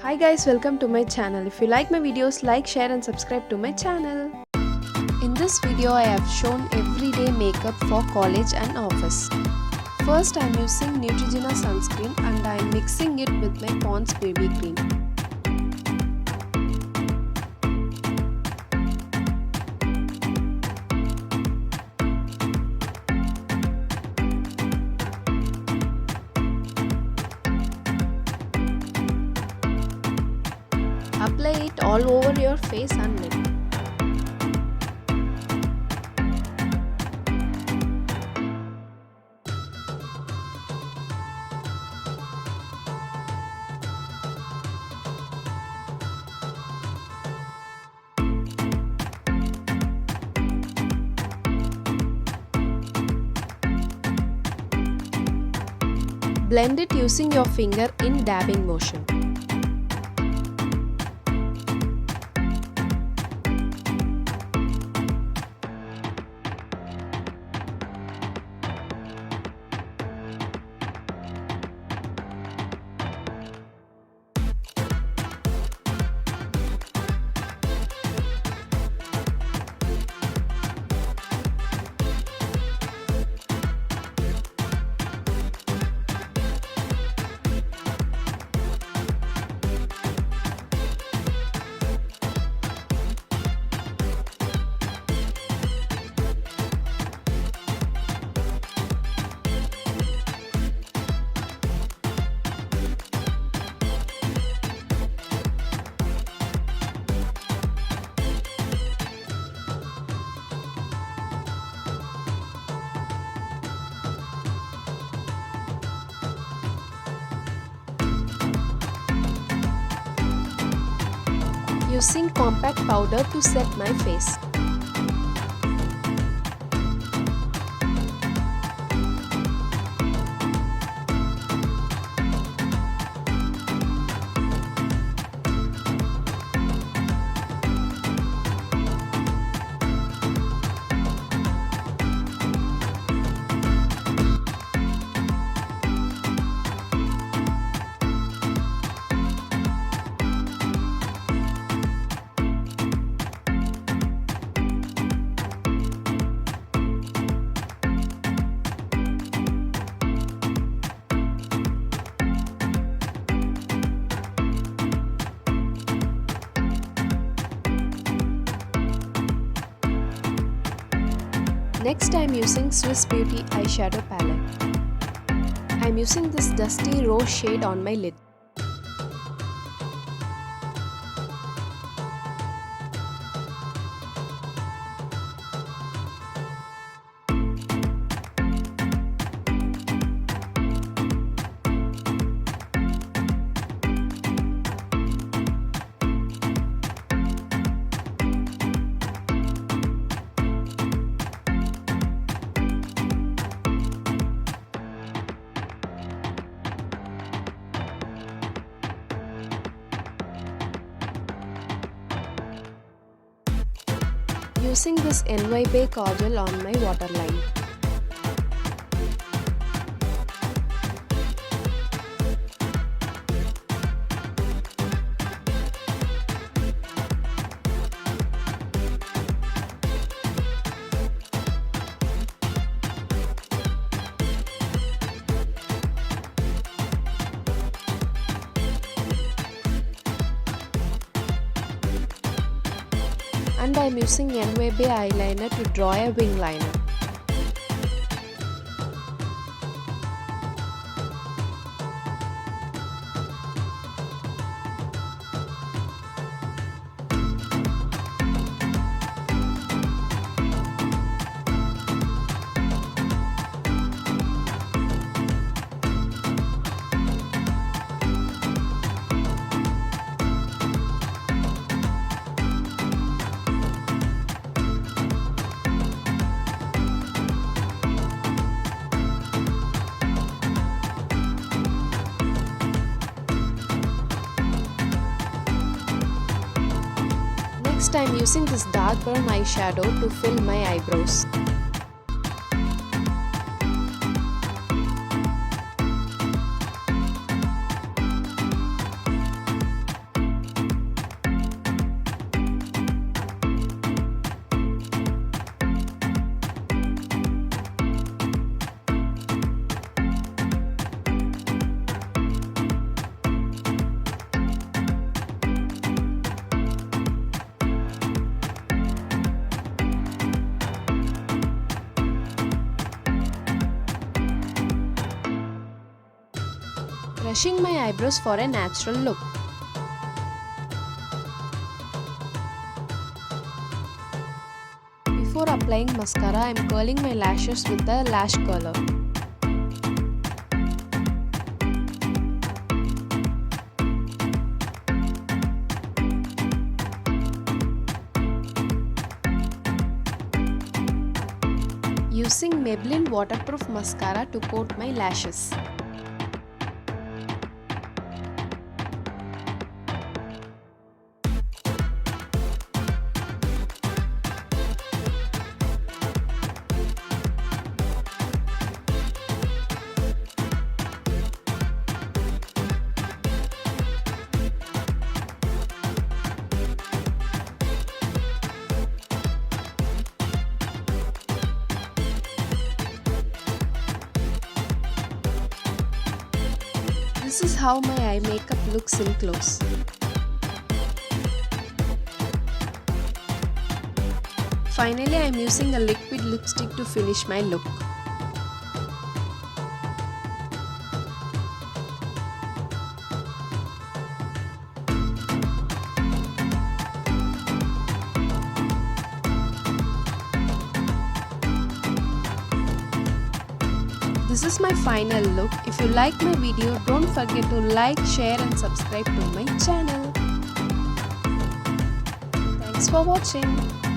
Hi guys, welcome to my channel. If you like my videos, like, share and subscribe to my channel. In this video, I have shown everyday makeup for college and office. First, I am using Neutrogena sunscreen and I am mixing it with my Pond's baby cream. Apply it all over your face and neck. Blend it using your finger in dabbing motion. Using compact powder to set my face. Next, I am using Swiss Beauty eyeshadow palette. I am using this dusty rose shade on my lid. Using this NYB kajal on my waterline. And I am using NYB eyeliner to draw a wing liner. Next, I am using this dark brown eyeshadow to fill my eyebrows. Brushing my eyebrows for a natural look. Before applying mascara, I am curling my lashes with the lash curler. Using Maybelline waterproof mascara to coat my lashes. This is how my eye makeup looks in close. Finally, I am using a liquid lipstick to finish my look. This is my final look. If you like my video, don't forget to like, share and subscribe to my channel. Thanks for watching.